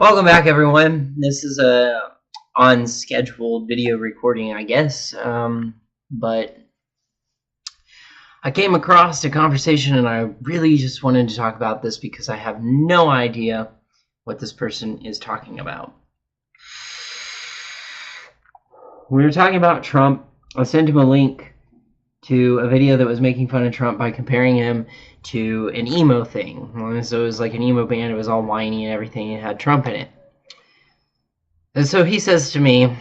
Welcome back, everyone. This is a on-scheduled video recording, I guess, but I came across a conversation and I really just wanted to talk about this because I have no idea what this person is talking about. We were talking about Trump. I sent him a link to a video that was making fun of Trump by comparing him to an emo thing. So it was like an emo band. It was all whiny and everything. It had Trump in it. And so he says to me,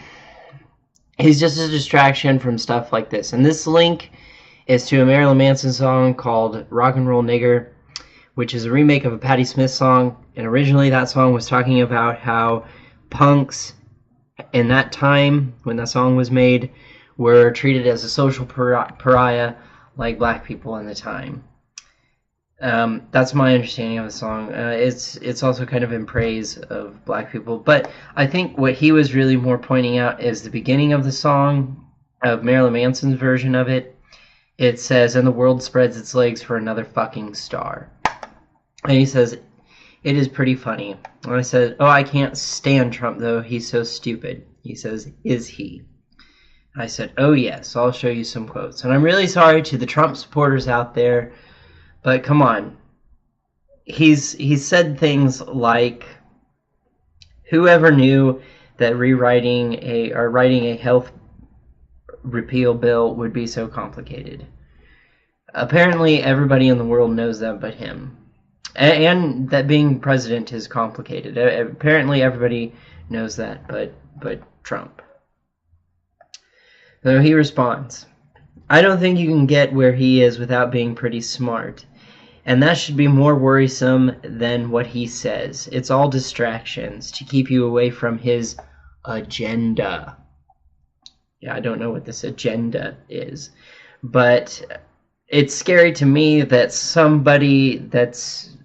he's just a distraction from stuff like this. And this link is to a Marilyn Manson song called Rock and Roll Nigger, which is a remake of a Patti Smith song. And originally that song was talking about how punks in that time when that song was made were treated as a social pariah like black people in the time. That's my understanding of the song. It's also kind of in praise of black people. But I think what he was really more pointing out is the beginning of the song, of Marilyn Manson's version of it. It says, "And the world spreads its legs for another fucking star." And he says, "It is pretty funny." And I said, "Oh, I can't stand Trump, though. He's so stupid." He says, "Is he?" I said, "Oh, yes. I'll show you some quotes." And I'm really sorry to the Trump supporters out there, but come on. He's said things like, whoever knew that writing a health repeal bill would be so complicated? Apparently everybody in the world knows that but him. And that being president is complicated. Apparently everybody knows that but Trump. So he responds, "I don't think you can get where he is without being pretty smart. And that should be more worrisome than what he says. It's all distractions to keep you away from his agenda." Yeah, I don't know what this agenda is. But it's scary to me that somebody that's,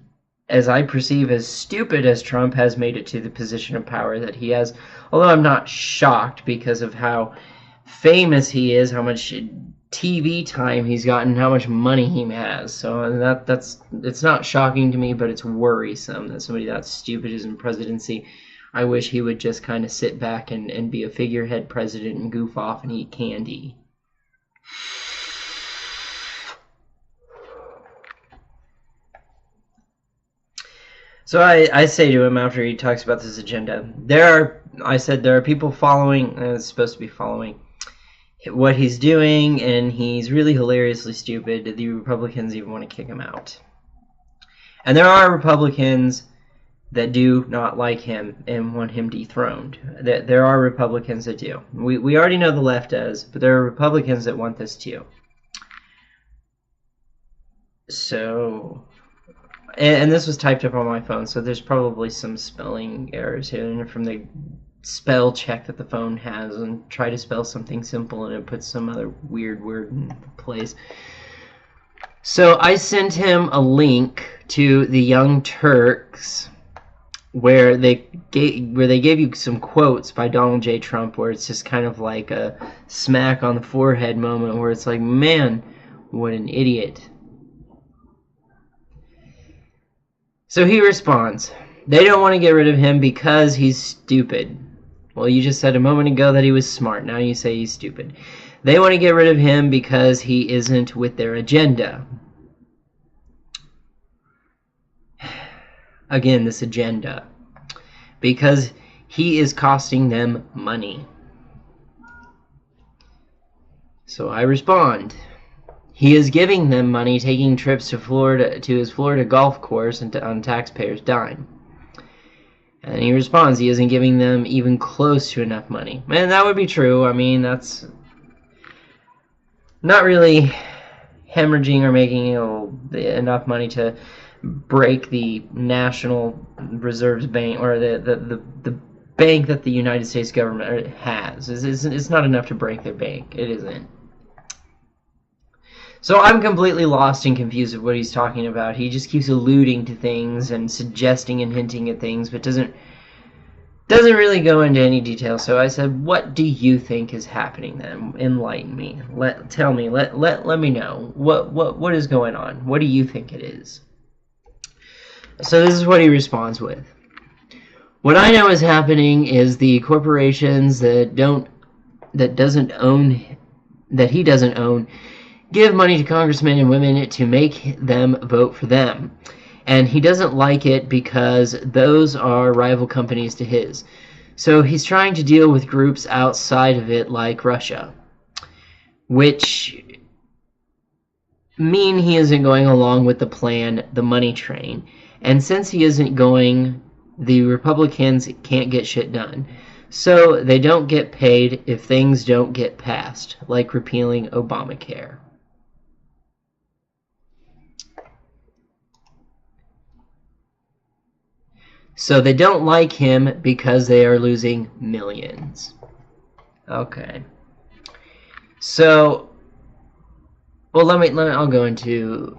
as I perceive, as stupid as Trump has made it to the position of power that he has. Although I'm not shocked because of how famous he is, how much TV time he's gotten, how much money he has. So it's not shocking to me, but it's worrisome that somebody that stupid is in presidency. I wish he would just kind of sit back and be a figurehead president and goof off and eat candy. So I say to him after he talks about this agenda, there are people following, it's supposed to be following, what he's doing, and he's really hilariously stupid. The Republicans even want to kick him out. And there are Republicans that do not like him and want him dethroned. There are Republicans that do. We already know the left does, but there are Republicans that want this too. So, and this was typed up on my phone, so there's probably some spelling errors here from the spell check that the phone has, and try to spell something simple and it puts some other weird word in place. So I sent him a link to the Young Turks where they gave you some quotes by Donald J. Trump, where it's just kind of like a smack on the forehead moment where it's like, man, what an idiot. So he responds, "They don't want to get rid of him because he's stupid." Well, you just said a moment ago that he was smart. Now you say he's stupid. "They want to get rid of him because he isn't with their agenda." Again, this agenda. Because he is costing them money. So I respond, he is giving them money, taking trips to Florida, to his Florida golf course and on taxpayers' dime. And he responds, he isn't giving them even close to enough money. And that would be true. I mean, that's not really hemorrhaging or making enough money to break the National Reserves Bank, or the bank that the United States government has. It's not enough to break their bank. It isn't. So I'm completely lost and confused with what he's talking about. He just keeps alluding to things and suggesting and hinting at things, but doesn't really go into any detail. So I said, "What do you think is happening then? Enlighten me. Tell me. Let me know. What is going on? What do you think it is?" So this is what he responds with. What I know is happening is the corporations that he doesn't own give money to congressmen and women to make them vote for them. And he doesn't like it because those are rival companies to his. So he's trying to deal with groups outside of it like Russia, which mean he isn't going along with the plan, the money train. And since he isn't going, the Republicans can't get shit done. So they don't get paid if things don't get passed, like repealing Obamacare. So they don't like him because they are losing millions. Okay. So, well, I'll go into.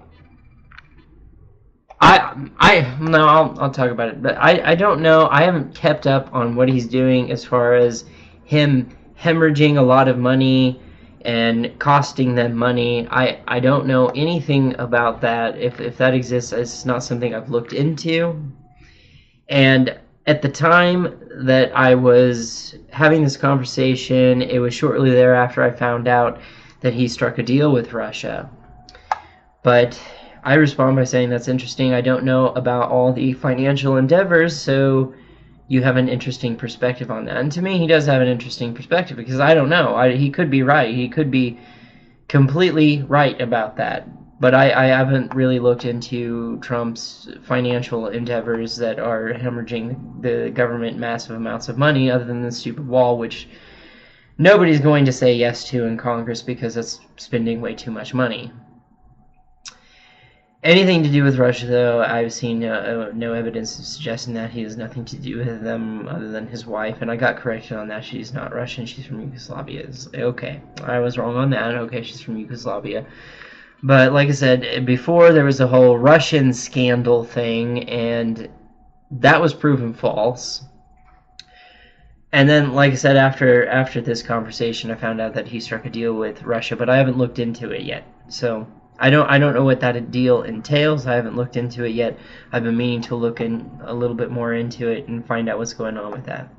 I'll talk about it, but I don't know. I haven't kept up on what he's doing as far as him hemorrhaging a lot of money and costing them money. I don't know anything about that. If that exists, it's not something I've looked into. And at the time that I was having this conversation, it was shortly thereafter I found out that he struck a deal with Russia. But I respond by saying that's interesting. I don't know about all the financial endeavors, so you have an interesting perspective on that. And to me, he does have an interesting perspective because I don't know. He could be right. He could be completely right about that. But I haven't really looked into Trump's financial endeavors that are hemorrhaging the government massive amounts of money, other than the stupid wall, which nobody's going to say yes to in Congress because that's spending way too much money. Anything to do with Russia, though, I've seen no evidence suggesting that. He has nothing to do with them other than his wife, and I got corrected on that. She's not Russian, she's from Yugoslavia. Okay, I was wrong on that. Okay, she's from Yugoslavia. But like I said, before there was a whole Russian scandal thing, and that was proven false. And then, like I said, after this conversation, I found out that he struck a deal with Russia, but I haven't looked into it yet. So I don't know what that deal entails. I haven't looked into it yet. I've been meaning to look in a little bit more into it and find out what's going on with that.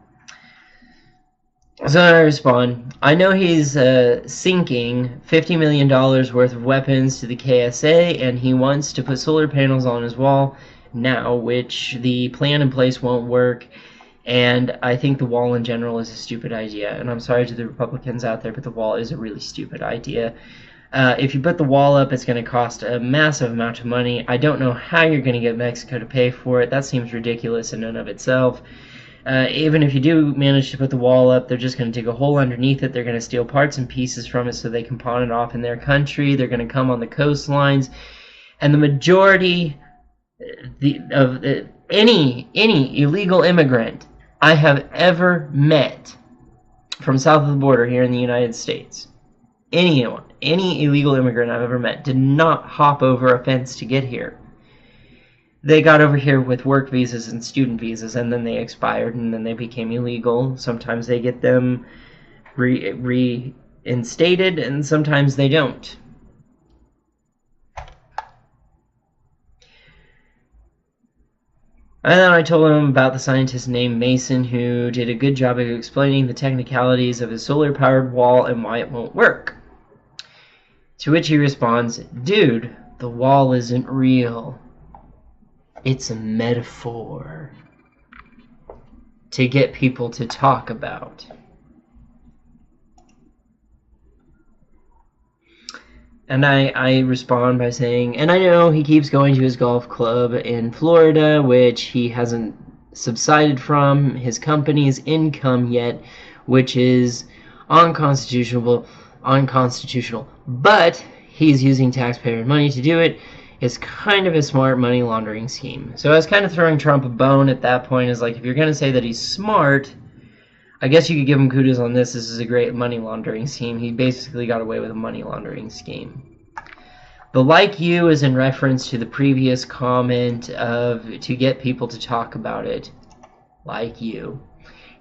So I respond, I know he's sinking $50 million worth of weapons to the KSA, and he wants to put solar panels on his wall now, which the plan in place won't work, and I think the wall in general is a stupid idea. And I'm sorry to the Republicans out there, but the wall is a really stupid idea. If you put the wall up, it's going to cost a massive amount of money. I don't know how you're going to get Mexico to pay for it. That seems ridiculous in and of itself. Even if you do manage to put the wall up, they're just going to dig a hole underneath it. They're going to steal parts and pieces from it so they can pawn it off in their country. They're going to come on the coastlines. And the majority of any illegal immigrant I have ever met from south of the border here in the United States, any illegal immigrant I've ever met did not hop over a fence to get here. They got over here with work visas and student visas, and then they expired, and then they became illegal. Sometimes they get them reinstated, and sometimes they don't. And then I told him about the scientist named Mason who did a good job of explaining the technicalities of his solar-powered wall and why it won't work. To which he responds, dude, the wall isn't real. It's a metaphor to get people to talk about. And I respond by saying, and I know he keeps going to his golf club in Florida, which he hasn't subsided from his company's income yet, which is unconstitutional, but he's using taxpayer money to do it. It's kind of a smart money laundering scheme. So I was kind of throwing Trump a bone at that point. Is like, if you're going to say that he's smart, I guess you could give him kudos on this. This is a great money laundering scheme. He basically got away with a money laundering scheme. The like you is in reference to the previous comment of to get people to talk about it. Like you.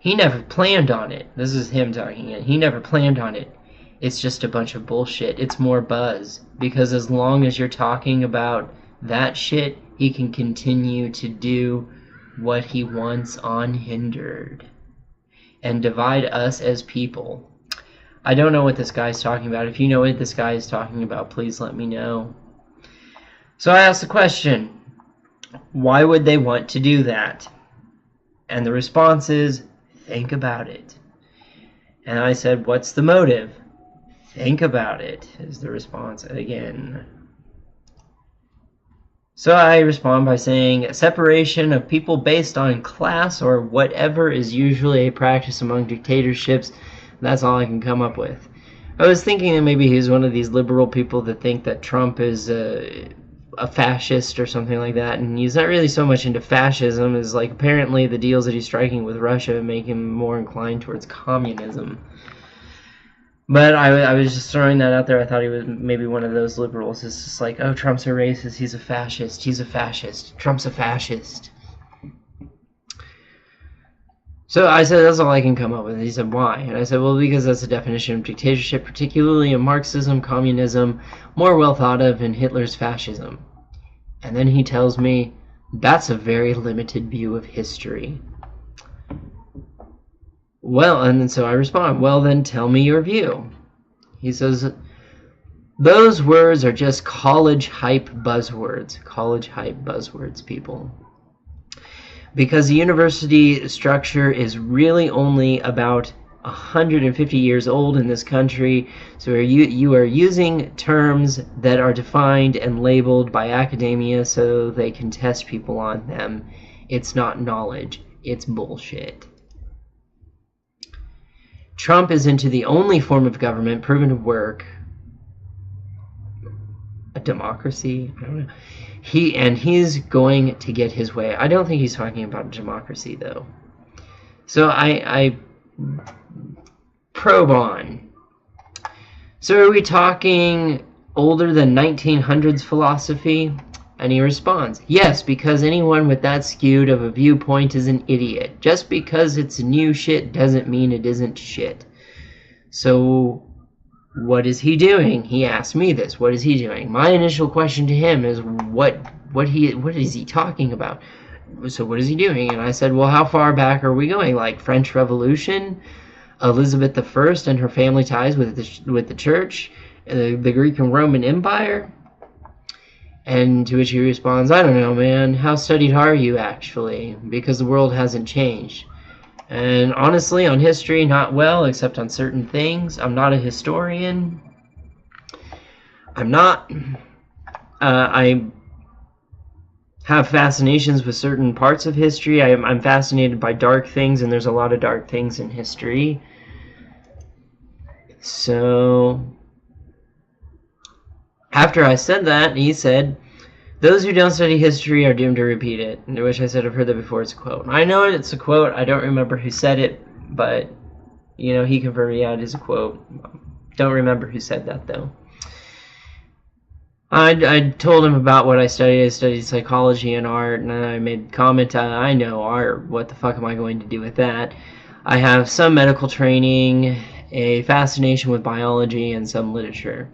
He never planned on it. This is him talking. He never planned on it. It's just a bunch of bullshit. It's more buzz. Because as long as you're talking about that shit, he can continue to do what he wants unhindered and divide us as people. I don't know what this guy's talking about. If you know what this guy is talking about, please let me know. So I asked the question, why would they want to do that? And the response is, think about it. And I said, what's the motive? Think about it, is the response again. So I respond by saying, a separation of people based on class or whatever is usually a practice among dictatorships. That's all I can come up with. I was thinking that maybe he's one of these liberal people that think that Trump is a fascist or something like that, and he's not really so much into fascism as like apparently the deals that he's striking with Russia make him more inclined towards communism. But I was just throwing that out there. I thought he was maybe one of those liberals. It's just like, oh, Trump's a racist, he's a fascist, Trump's a fascist. So I said, that's all I can come up with. He said, why? And I said, well, because that's the definition of dictatorship, particularly in Marxism, communism, more well thought of in Hitler's fascism. And then he tells me, that's a very limited view of history. Well, and then so I respond, well, then tell me your view. He says, those words are just college hype buzzwords. College hype buzzwords, people. Because the university structure is really only about 150 years old in this country, so you are using terms that are defined and labeled by academia so they can test people on them. It's not knowledge, it's bullshit. Trump is into the only form of government proven to work, a democracy, I don't know. He's going to get his way. I don't think he's talking about democracy, though. So I probe on. So are we talking older than 1900s philosophy? And he responds, yes, because anyone with that skewed of a viewpoint is an idiot. Just because it's new shit doesn't mean it isn't shit. So what is he doing? He asked me this. What is he doing? My initial question to him is, what is he talking about? So what is he doing? And I said, well, how far back are we going? Like French Revolution, Elizabeth I and her family ties with the church, the Greek and Roman Empire? And to which he responds, I don't know, man. How studied are you, actually? Because the world hasn't changed. And honestly, on history, not well, except on certain things. I'm not a historian. I'm not. I have fascinations with certain parts of history. I'm fascinated by dark things, and there's a lot of dark things in history. So after I said that, he said, those who don't study history are doomed to repeat it. To which I said, I've heard that before, it's a quote. I know it's a quote, I don't remember who said it, but, you know, he confirmed, yeah, it is a quote. Don't remember who said that, though. I told him about what I studied. I studied psychology and art, and I made comment, I know art, what the fuck am I going to do with that? I have some medical training, a fascination with biology, and some literature.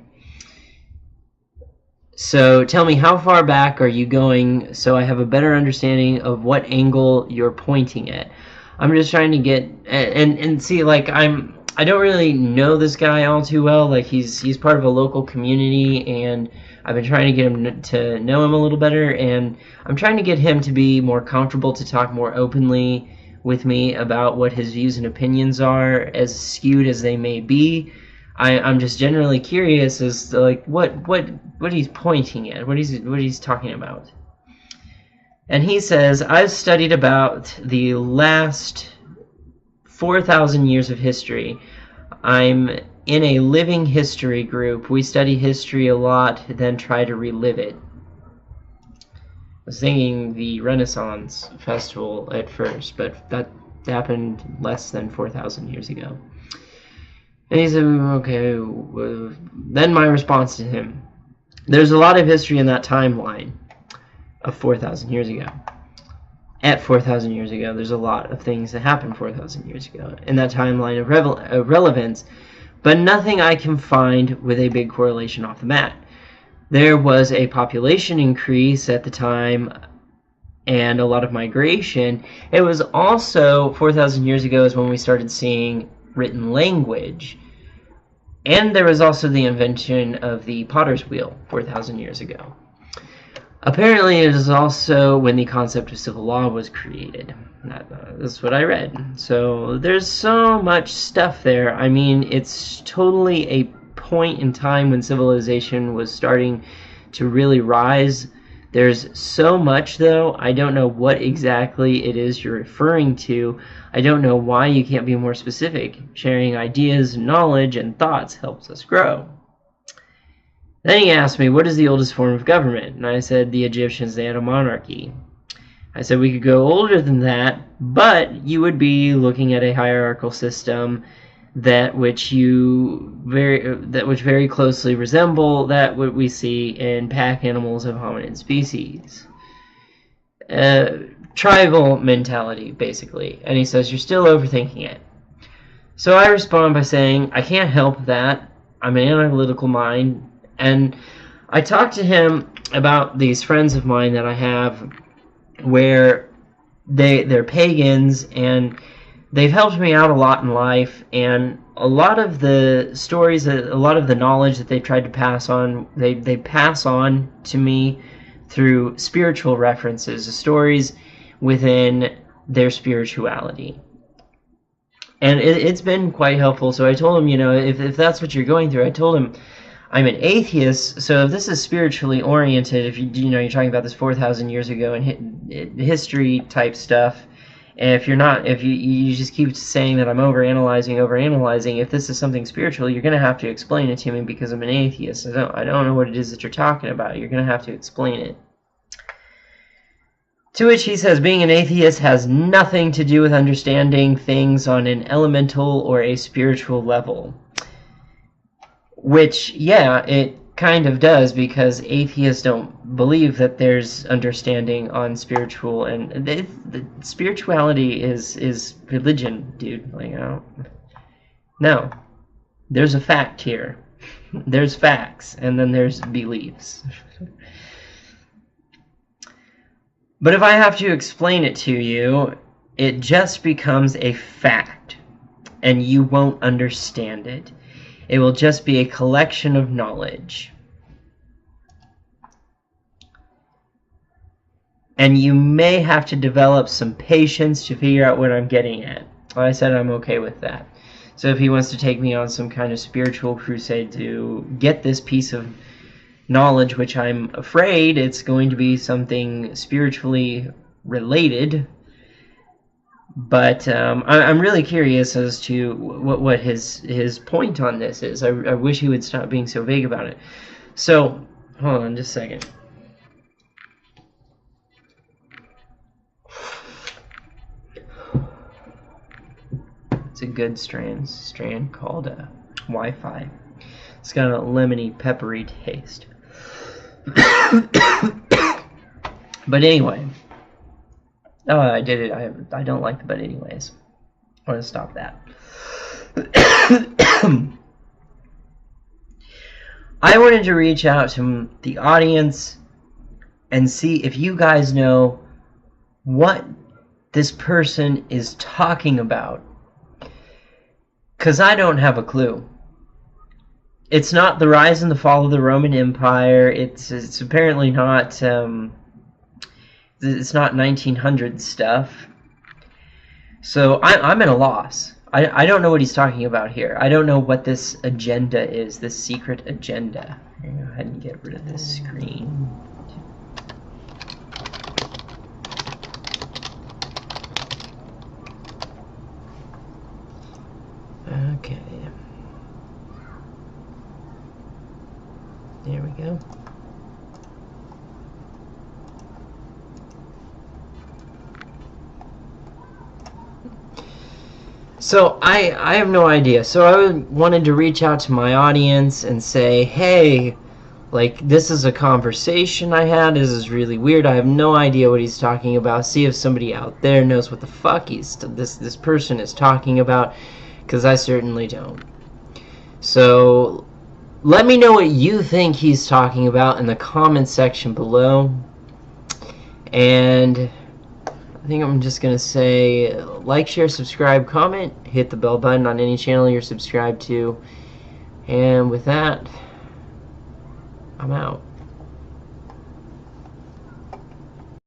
So tell me, how far back are you going so I have a better understanding of what angle you're pointing at? I'm just trying to get and see, like, I don't really know this guy all too well. Like, he's part of a local community, and I've been trying to get him to know him a little better, and I'm trying to get him to be more comfortable to talk more openly with me about what his views and opinions are, as skewed as they may be. I'm just generally curious as to, like, what he's pointing at, what he's talking about. And he says, I've studied about the last 4,000 years of history. I'm in a living history group. We study history a lot, then try to relive it. I was thinking the Renaissance Festival at first, but that happened less than 4,000 years ago. And he said, okay, then my response to him, there's a lot of history in that timeline of 4,000 years ago. At 4,000 years ago, there's a lot of things that happened 4,000 years ago in that timeline of relevance, but nothing I can find with a big correlation off the bat. There was a population increase at the time and a lot of migration. It was also 4,000 years ago is when we started seeing written language. And there was also the invention of the potter's wheel 4,000 years ago. Apparently, it is also when the concept of civil law was created. That's what I read. So there's so much stuff there. I mean, it's totally a point in time when civilization was starting to really rise. There's so much, though. I don't know what exactly it is you're referring to. I don't know why you can't be more specific. Sharing ideas, knowledge, and thoughts helps us grow. Then he asked me, what is the oldest form of government? And I said, the Egyptians, they had a monarchy. I said we could go older than that, but you would be looking at a hierarchical system that which very closely resemble that what we see in pack animals of hominid species. Tribal mentality, basically. And he says, you're still overthinking it. So I respond by saying, I can't help that. I'm an analytical mind. And I talked to him about these friends of mine that I have where they're pagans, and they've helped me out a lot in life, and a lot of the stories, a lot of the knowledge that they've tried to pass on, they pass on to me through spiritual references, stories within their spirituality. And it's been quite helpful. So I told him, if that's what you're going through, I told him, I'm an atheist, so if this is spiritually oriented, if you're talking about this 4,000 years ago and history type stuff, and if you just keep saying that I'm overanalyzing, if this is something spiritual, you're going to have to explain it to me because I'm an atheist. I don't know what it is that you're talking about. You're going to have to explain it. To which he says, being an atheist has nothing to do with understanding things on an elemental or a spiritual level. Which, yeah, it kind of does, because atheists don't believe that there's understanding on spiritual, and the spirituality is religion, dude. No, there's a fact here. There's facts, and then there's beliefs. But if I have to explain it to you, it just becomes a fact, and you won't understand it. It will just be a collection of knowledge. And you may have to develop some patience to figure out what I'm getting at. I said I'm okay with that. So if he wants to take me on some kind of spiritual crusade to get this piece of knowledge, which I'm afraid it's going to be something spiritually related, but I'm really curious as to what his point on this is. I wish he would stop being so vague about it. So, hold on just a second. It's a good strand called Wi-Fi. It's got a lemony, peppery taste. But anyway. Oh, I did it. I don't like the but anyways. I want to stop that. I wanted to reach out to the audience and see if you guys know what this person is talking about. Because I don't have a clue. It's not the rise and the fall of the Roman Empire. It's apparently not... It's not 1900 stuff. So I'm at a loss. I don't know what he's talking about here. I don't know what this agenda is, this secret agenda. I'm going to go ahead and get rid of this screen. Okay. There we go. So I have no idea. So I wanted to reach out to my audience and say, hey, like, this is a conversation I had. This is really weird. I have no idea what he's talking about. See if somebody out there knows what the fuck this person is talking about, because I certainly don't. So let me know what you think he's talking about in the comment section below. And I think I'm just going to say like, share, subscribe, comment, hit the bell button on any channel you're subscribed to. And with that, I'm out.